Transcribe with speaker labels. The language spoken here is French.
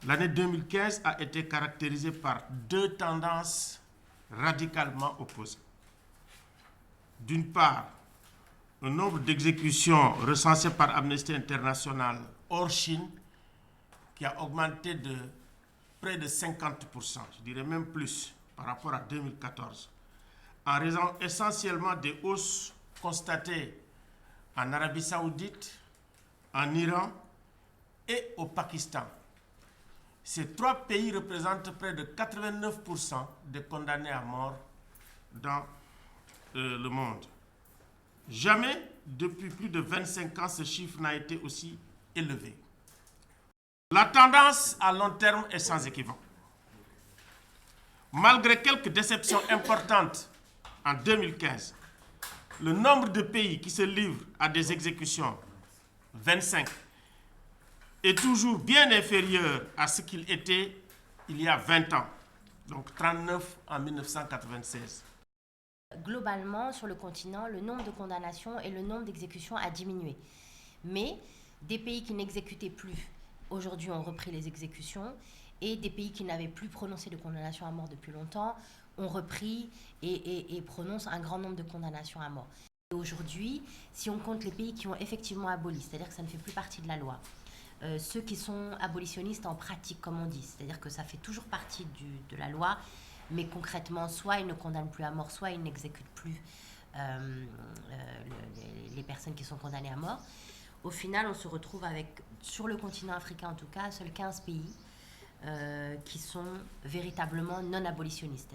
Speaker 1: L'année 2015 a été caractérisée par deux tendances radicalement opposées. D'une part, un nombre d'exécutions recensées par Amnesty International hors Chine qui a augmenté de près de 50%, je dirais même plus, par rapport à 2014, en raison essentiellement des hausses constatées en Arabie Saoudite, en Iran et au Pakistan. Ces trois pays représentent près de 89% des condamnés à mort dans le monde. Jamais, depuis plus de 25 ans, ce chiffre n'a été aussi élevé. La tendance à long terme est sans équivoque. Malgré quelques déceptions importantes en 2015, le nombre de pays qui se livrent à des exécutions, 25, est toujours bien inférieur à ce qu'il était il y a 20 ans, donc 39 en 1996.
Speaker 2: Globalement, sur le continent, le nombre de condamnations et le nombre d'exécutions a diminué. Mais des pays qui n'exécutaient plus, aujourd'hui ont repris les exécutions, et des pays qui n'avaient plus prononcé de condamnation à mort depuis longtemps ont repris et prononcent un grand nombre de condamnations à mort. Aujourd'hui, si on compte les pays qui ont effectivement aboli, c'est-à-dire que ça ne fait plus partie de la loi, ceux qui sont abolitionnistes en pratique, comme on dit, c'est-à-dire que ça fait toujours partie de la loi, mais concrètement, soit ils ne condamnent plus à mort, soit ils n'exécutent plus les personnes qui sont condamnées à mort. Au final, on se retrouve avec, sur le continent africain en tout cas, seuls 15 pays qui sont véritablement non abolitionnistes.